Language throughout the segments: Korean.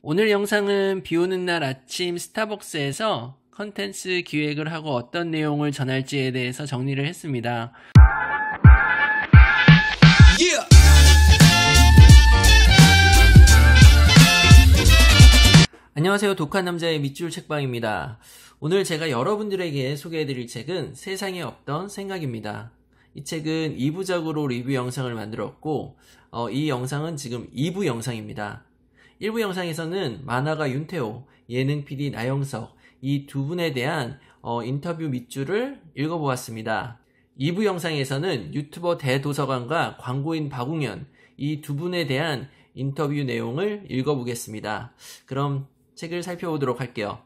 오늘 영상은 비 오는 날 아침 스타벅스에서 컨텐츠 기획을 하고 어떤 내용을 전할지에 대해서 정리를 했습니다. 안녕하세요. 독한 남자의 밑줄 책방입니다. 오늘 제가 여러분들에게 소개해드릴 책은 세상에 없던 생각입니다. 이 책은 2부작으로 리뷰 영상을 만들었고 이 영상은 지금 2부 영상입니다. 1부 영상에서는 만화가 윤태호, 예능 PD 나영석 이 두 분에 대한 인터뷰 밑줄을 읽어보았습니다. 2부 영상에서는 유튜버 대도서관과 광고인 박웅현 이 두 분에 대한 인터뷰 내용을 읽어보겠습니다. 그럼 책을 살펴보도록 할게요.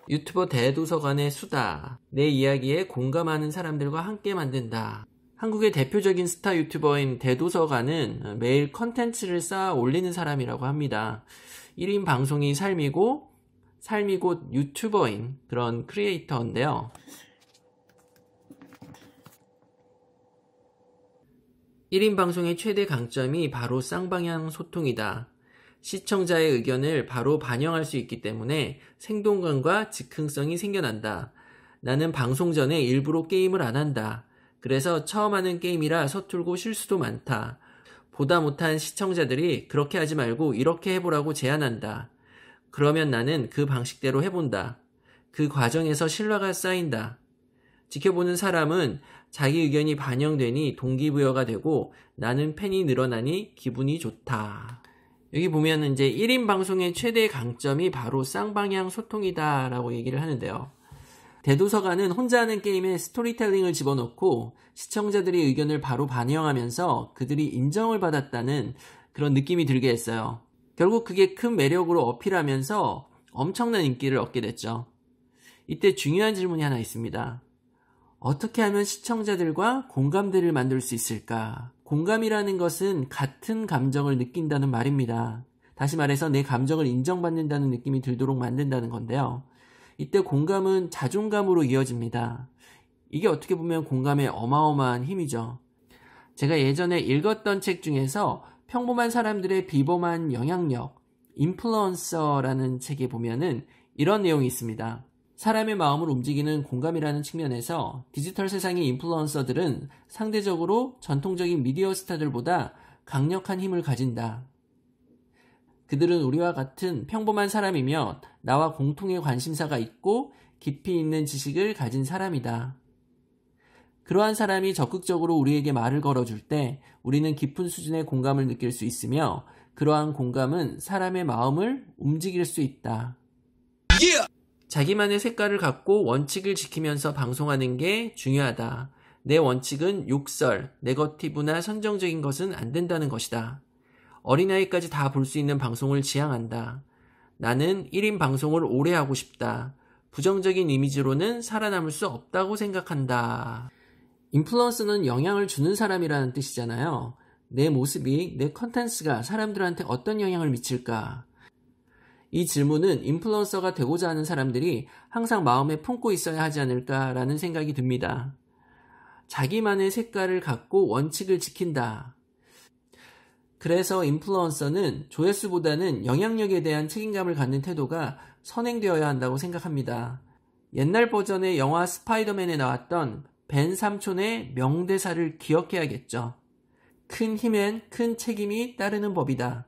유튜버 대도서관의 수다. 내 이야기에 공감하는 사람들과 함께 만든다. 한국의 대표적인 스타 유튜버인 대도서관은 매일 컨텐츠를 쌓아 올리는 사람이라고 합니다. 1인 방송이 삶이고 삶이 곧 유튜버인 그런 크리에이터인데요. 1인 방송의 최대 강점이 바로 쌍방향 소통이다. 시청자의 의견을 바로 반영할 수 있기 때문에 생동감과 즉흥성이 생겨난다. 나는 방송 전에 일부러 게임을 안 한다. 그래서 처음 하는 게임이라 서툴고 실수도 많다. 보다 못한 시청자들이 그렇게 하지 말고 이렇게 해보라고 제안한다. 그러면 나는 그 방식대로 해본다. 그 과정에서 신뢰가 쌓인다. 지켜보는 사람은 자기 의견이 반영되니 동기부여가 되고 나는 팬이 늘어나니 기분이 좋다. 여기 보면 이제 1인 방송의 최대 강점이 바로 쌍방향 소통이다 라고 얘기를 하는데요. 대도서관은 혼자 하는 게임에 스토리텔링을 집어넣고 시청자들의 의견을 바로 반영하면서 그들이 인정을 받았다는 그런 느낌이 들게 했어요. 결국 그게 큰 매력으로 어필하면서 엄청난 인기를 얻게 됐죠. 이때 중요한 질문이 하나 있습니다. 어떻게 하면 시청자들과 공감대를 만들 수 있을까? 공감이라는 것은 같은 감정을 느낀다는 말입니다. 다시 말해서 내 감정을 인정받는다는 느낌이 들도록 만든다는 건데요. 이때 공감은 자존감으로 이어집니다. 이게 어떻게 보면 공감의 어마어마한 힘이죠. 제가 예전에 읽었던 책 중에서 평범한 사람들의 비범한 영향력, 인플루언서라는 책에 보면은 이런 내용이 있습니다. 사람의 마음을 움직이는 공감이라는 측면에서 디지털 세상의 인플루언서들은 상대적으로 전통적인 미디어 스타들보다 강력한 힘을 가진다. 그들은 우리와 같은 평범한 사람이며 나와 공통의 관심사가 있고 깊이 있는 지식을 가진 사람이다. 그러한 사람이 적극적으로 우리에게 말을 걸어줄 때 우리는 깊은 수준의 공감을 느낄 수 있으며 그러한 공감은 사람의 마음을 움직일 수 있다. 자기만의 색깔을 갖고 원칙을 지키면서 방송하는 게 중요하다. 내 원칙은 욕설, 네거티브나 선정적인 것은 안 된다는 것이다. 어린아이까지 다 볼 수 있는 방송을 지향한다. 나는 1인 방송을 오래 하고 싶다. 부정적인 이미지로는 살아남을 수 없다고 생각한다. 인플루언서는 영향을 주는 사람이라는 뜻이잖아요. 내 모습이, 내 컨텐츠가 사람들한테 어떤 영향을 미칠까? 이 질문은 인플루언서가 되고자 하는 사람들이 항상 마음에 품고 있어야 하지 않을까라는 생각이 듭니다. 자기만의 색깔을 갖고 원칙을 지킨다. 그래서 인플루언서는 조회수보다는 영향력에 대한 책임감을 갖는 태도가 선행되어야 한다고 생각합니다. 옛날 버전의 영화 스파이더맨에 나왔던 벤 삼촌의 명대사를 기억해야겠죠. 큰 힘엔 큰 책임이 따르는 법이다.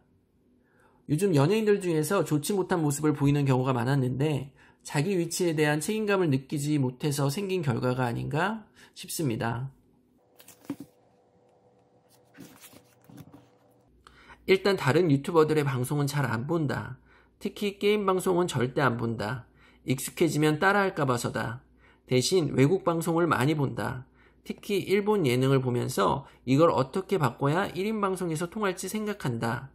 요즘 연예인들 중에서 좋지 못한 모습을 보이는 경우가 많았는데 자기 위치에 대한 책임감을 느끼지 못해서 생긴 결과가 아닌가 싶습니다. 일단 다른 유튜버들의 방송은 잘 안 본다. 특히 게임 방송은 절대 안 본다. 익숙해지면 따라할까 봐서다. 대신 외국 방송을 많이 본다. 특히 일본 예능을 보면서 이걸 어떻게 바꿔야 1인 방송에서 통할지 생각한다.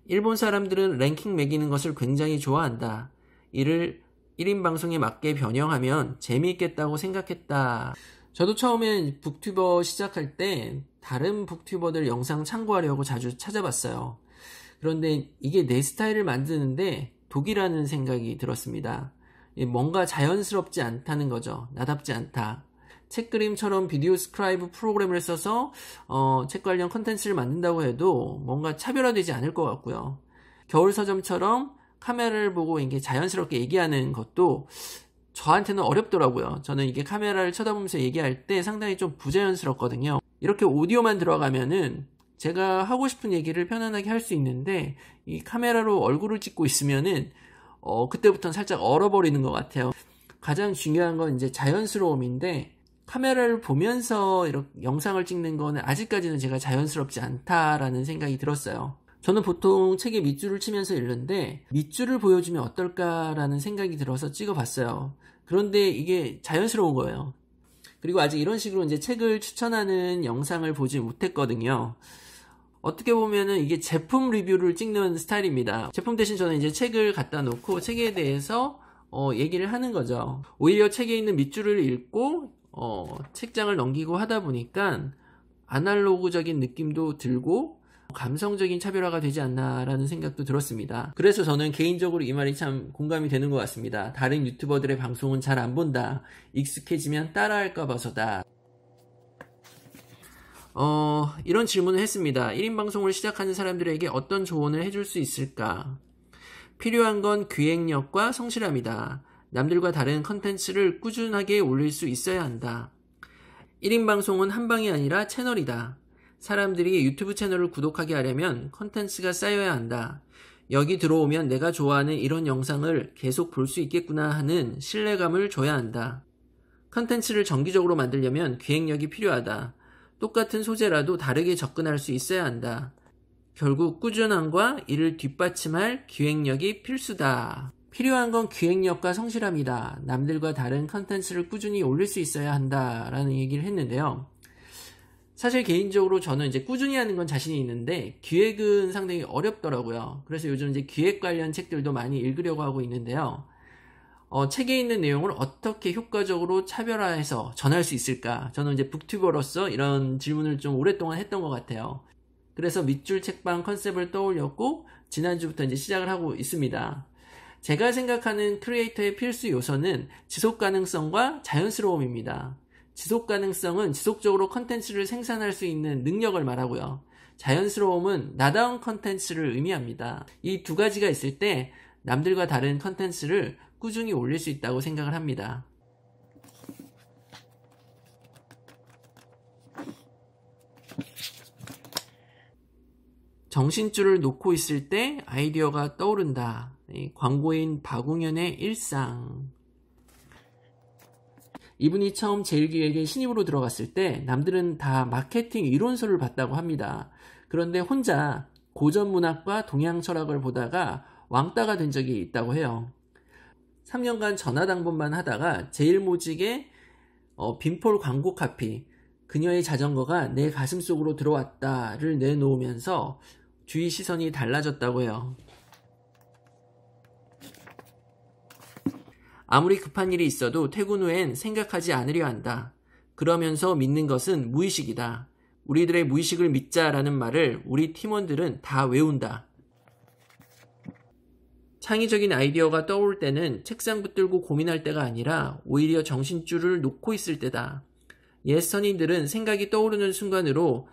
일본 사람들은 랭킹 매기는 것을 굉장히 좋아한다. 이를 1인 방송에 맞게 변형하면 재미있겠다고 생각했다. 저도 처음엔 북튜버 시작할 때 다른 북튜버들 영상 참고하려고 자주 찾아봤어요. 그런데 이게 내 스타일을 만드는데 독이라는 생각이 들었습니다. 뭔가 자연스럽지 않다는 거죠. 나답지 않다. 책그림처럼 비디오 스크라이브 프로그램을 써서 책 관련 컨텐츠를 만든다고 해도 뭔가 차별화되지 않을 것 같고요. 겨울 서점처럼 카메라를 보고 이게 자연스럽게 얘기하는 것도 저한테는 어렵더라고요. 저는 이게 카메라를 쳐다보면서 얘기할 때 상당히 좀 부자연스럽거든요. 이렇게 오디오만 들어가면은 제가 하고 싶은 얘기를 편안하게 할 수 있는데 이 카메라로 얼굴을 찍고 있으면은 그때부터는 살짝 얼어버리는 것 같아요. 가장 중요한 건 이제 자연스러움인데 카메라를 보면서 이렇게 영상을 찍는 거는 아직까지는 제가 자연스럽지 않다라는 생각이 들었어요. 저는 보통 책에 밑줄을 치면서 읽는데 밑줄을 보여주면 어떨까라는 생각이 들어서 찍어봤어요. 그런데 이게 자연스러운 거예요. 그리고 아직 이런 식으로 이제 책을 추천하는 영상을 보지 못했거든요. 어떻게 보면은 이게 제품 리뷰를 찍는 스타일입니다. 제품 대신 저는 이제 책을 갖다 놓고 책에 대해서 얘기를 하는 거죠. 오히려 책에 있는 밑줄을 읽고 책장을 넘기고 하다 보니까 아날로그적인 느낌도 들고 감성적인 차별화가 되지 않나라는 생각도 들었습니다. 그래서 저는 개인적으로 이 말이 참 공감이 되는 것 같습니다. 다른 유튜버들의 방송은 잘 안 본다. 익숙해지면 따라할까 봐서다. 이런 질문을 했습니다. 1인 방송을 시작하는 사람들에게 어떤 조언을 해줄 수 있을까? 필요한 건 기획력과 성실함이다. 남들과 다른 컨텐츠를 꾸준하게 올릴 수 있어야 한다. 1인 방송은 한 방이 아니라 채널이다. 사람들이 유튜브 채널을 구독하게 하려면 컨텐츠가 쌓여야 한다. 여기 들어오면 내가 좋아하는 이런 영상을 계속 볼 수 있겠구나 하는 신뢰감을 줘야 한다. 컨텐츠를 정기적으로 만들려면 기획력이 필요하다. 똑같은 소재라도 다르게 접근할 수 있어야 한다. 결국 꾸준함과 이를 뒷받침할 기획력이 필수다. 필요한 건 기획력과 성실함이다. 남들과 다른 컨텐츠를 꾸준히 올릴 수 있어야 한다라는 얘기를 했는데요. 사실 개인적으로 저는 이제 꾸준히 하는 건 자신이 있는데 기획은 상당히 어렵더라고요. 그래서 요즘 이제 기획 관련 책들도 많이 읽으려고 하고 있는데요. 책에 있는 내용을 어떻게 효과적으로 차별화해서 전할 수 있을까? 저는 이제 북튜버로서 이런 질문을 좀 오랫동안 했던 것 같아요. 그래서 밑줄 책방 컨셉을 떠올렸고 지난주부터 이제 시작을 하고 있습니다. 제가 생각하는 크리에이터의 필수 요소는 지속 가능성과 자연스러움입니다. 지속 가능성은 지속적으로 컨텐츠를 생산할 수 있는 능력을 말하고요. 자연스러움은 나다운 컨텐츠를 의미합니다. 이 두 가지가 있을 때 남들과 다른 컨텐츠를 꾸준히 올릴 수 있다고 생각을 합니다. 정신줄을 놓고 있을 때 아이디어가 떠오른다. 광고인 박웅현의 일상. 이분이 처음 제일기획에 신입으로 들어갔을 때 남들은 다 마케팅 이론서를 봤다고 합니다. 그런데 혼자 고전 문학과 동양 철학을 보다가 왕따가 된 적이 있다고 해요. 3년간 전화당번만 하다가 제일모직의 빈폴 광고 카피 그녀의 자전거가 내 가슴 속으로 들어왔다를 내놓으면서 주위 시선이 달라졌다고 해요. 아무리 급한 일이 있어도 퇴근 후엔 생각하지 않으려 한다. 그러면서 믿는 것은 무의식이다. 우리들의 무의식을 믿자라는 말을 우리 팀원들은 다 외운다. 창의적인 아이디어가 떠올 때는 책상 붙들고 고민할 때가 아니라 오히려 정신줄을 놓고 있을 때다. 옛 선인들은 생각이 떠오르는 순간으로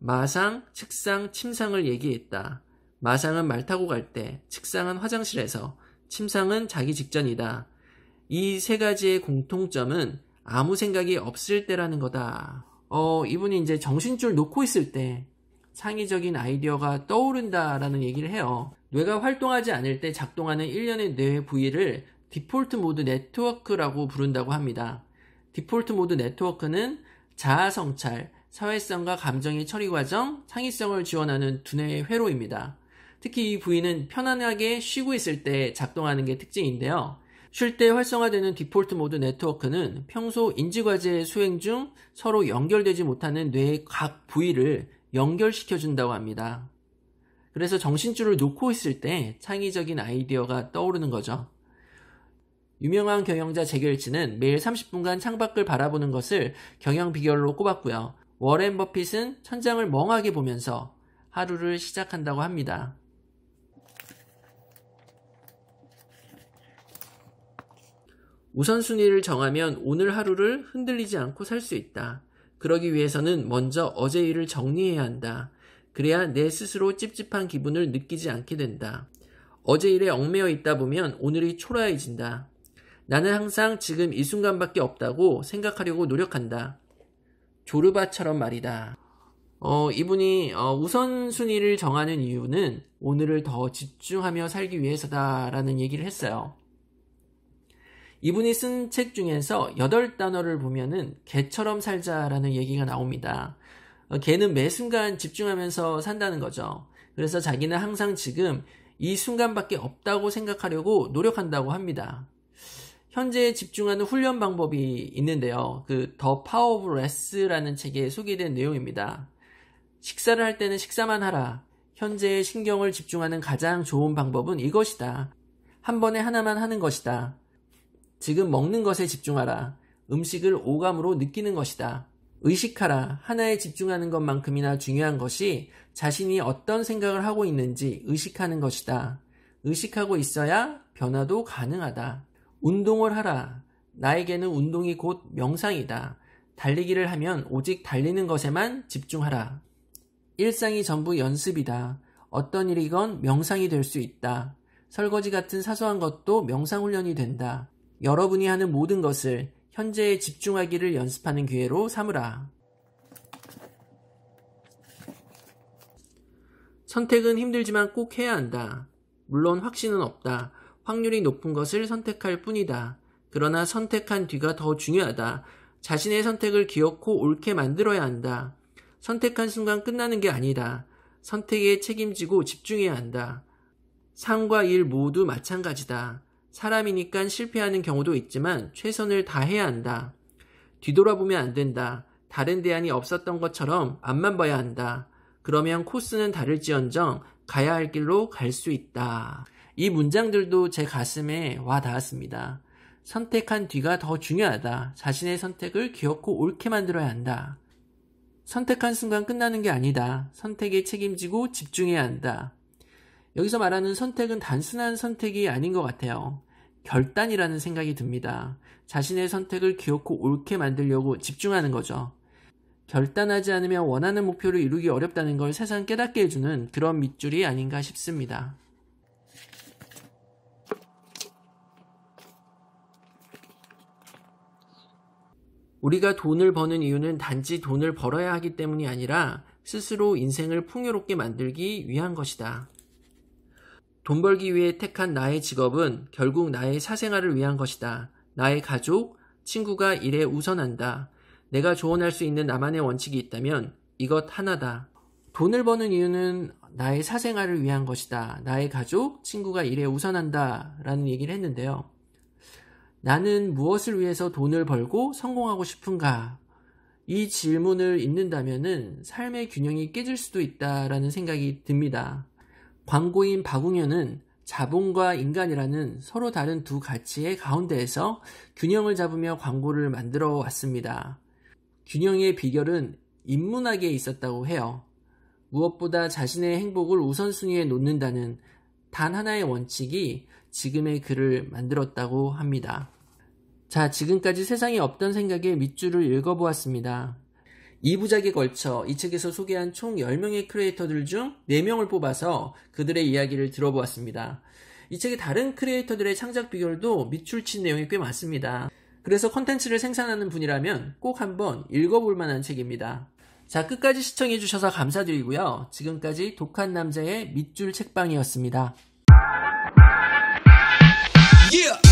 마상, 측상, 침상을 얘기했다. 마상은 말 타고 갈 때, 측상은 화장실에서, 침상은 자기 직전이다. 이 세 가지의 공통점은 아무 생각이 없을 때라는 거다. 이분이 이제 정신줄 놓고 있을 때 창의적인 아이디어가 떠오른다라는 얘기를 해요. 뇌가 활동하지 않을 때 작동하는 일련의 뇌 부위를 디폴트 모드 네트워크라고 부른다고 합니다. 디폴트 모드 네트워크는 자아 성찰, 사회성과 감정의 처리 과정, 창의성을 지원하는 두뇌의 회로입니다. 특히 이 부위는 편안하게 쉬고 있을 때 작동하는 게 특징인데요. 쉴 때 활성화되는 디폴트 모드 네트워크는 평소 인지과제 수행 중 서로 연결되지 못하는 뇌의 각 부위를 연결시켜준다고 합니다. 그래서 정신줄을 놓고 있을 때 창의적인 아이디어가 떠오르는 거죠. 유명한 경영자 잭 웰치는 매일 30분간 창밖을 바라보는 것을 경영 비결로 꼽았고요. 워렌 버핏은 천장을 멍하게 보면서 하루를 시작한다고 합니다. 우선순위를 정하면 오늘 하루를 흔들리지 않고 살 수 있다. 그러기 위해서는 먼저 어제 일을 정리해야 한다. 그래야 내 스스로 찝찝한 기분을 느끼지 않게 된다. 어제 일에 얽매여 있다 보면 오늘이 초라해진다. 나는 항상 지금 이 순간밖에 없다고 생각하려고 노력한다. 조르바처럼 말이다. 이분이 우선순위를 정하는 이유는 오늘을 더 집중하며 살기 위해서다라는 얘기를 했어요. 이분이 쓴 책 중에서 8단어를 보면은 개처럼 살자라는 얘기가 나옵니다. 개는 매 순간 집중하면서 산다는 거죠. 그래서 자기는 항상 지금 이 순간밖에 없다고 생각하려고 노력한다고 합니다. 현재에 집중하는 훈련 방법이 있는데요. The Power of Less라는 책에 소개된 내용입니다. 식사를 할 때는 식사만 하라. 현재에 신경을 집중하는 가장 좋은 방법은 이것이다. 한 번에 하나만 하는 것이다. 지금 먹는 것에 집중하라. 음식을 오감으로 느끼는 것이다. 의식하라. 하나에 집중하는 것만큼이나 중요한 것이 자신이 어떤 생각을 하고 있는지 의식하는 것이다. 의식하고 있어야 변화도 가능하다. 운동을 하라. 나에게는 운동이 곧 명상이다. 달리기를 하면 오직 달리는 것에만 집중하라. 일상이 전부 연습이다. 어떤 일이건 명상이 될 수 있다. 설거지 같은 사소한 것도 명상훈련이 된다. 여러분이 하는 모든 것을 현재에 집중하기를 연습하는 기회로 삼으라. 선택은 힘들지만 꼭 해야 한다. 물론 확신은 없다. 확률이 높은 것을 선택할 뿐이다. 그러나 선택한 뒤가 더 중요하다. 자신의 선택을 기어코 옳게 만들어야 한다. 선택한 순간 끝나는 게 아니다. 선택에 책임지고 집중해야 한다. 삶과 일 모두 마찬가지다. 사람이니까 실패하는 경우도 있지만 최선을 다해야 한다. 뒤돌아보면 안 된다. 다른 대안이 없었던 것처럼 앞만 봐야 한다. 그러면 코스는 다를지언정 가야 할 길로 갈 수 있다. 이 문장들도 제 가슴에 와 닿았습니다. 선택한 뒤가 더 중요하다. 자신의 선택을 기어코 옳게 만들어야 한다. 선택한 순간 끝나는 게 아니다. 선택에 책임지고 집중해야 한다. 여기서 말하는 선택은 단순한 선택이 아닌 것 같아요. 결단이라는 생각이 듭니다. 자신의 선택을 기어코 옳게 만들려고 집중하는 거죠. 결단하지 않으면 원하는 목표를 이루기 어렵다는 걸 세상 깨닫게 해주는 그런 밑줄이 아닌가 싶습니다. 우리가 돈을 버는 이유는 단지 돈을 벌어야 하기 때문이 아니라 스스로 인생을 풍요롭게 만들기 위한 것이다. 돈 벌기 위해 택한 나의 직업은 결국 나의 사생활을 위한 것이다. 나의 가족, 친구가 일에 우선한다. 내가 조언할 수 있는 나만의 원칙이 있다면 이것 하나다. 돈을 버는 이유는 나의 사생활을 위한 것이다. 나의 가족, 친구가 일에 우선한다. 라는 얘기를 했는데요. 나는 무엇을 위해서 돈을 벌고 성공하고 싶은가? 이 질문을 잊는다면은 삶의 균형이 깨질 수도 있다라는 생각이 듭니다. 광고인 박웅현은 자본과 인간이라는 서로 다른 두 가치의 가운데에서 균형을 잡으며 광고를 만들어 왔습니다. 균형의 비결은 인문학에 있었다고 해요. 무엇보다 자신의 행복을 우선순위에 놓는다는 단 하나의 원칙이 지금의 그를 만들었다고 합니다. 자, 지금까지 세상에 없던 생각의 밑줄을 읽어보았습니다. 2부작에 걸쳐 이 책에서 소개한 총 10명의 크리에이터들 중 4명을 뽑아서 그들의 이야기를 들어보았습니다. 이 책의 다른 크리에이터들의 창작 비결도 밑줄친 내용이 꽤 많습니다. 그래서 콘텐츠를 생산하는 분이라면 꼭 한번 읽어볼 만한 책입니다. 자, 끝까지 시청해주셔서 감사드리고요. 지금까지 독한 남자의 밑줄 책방이었습니다. Yeah.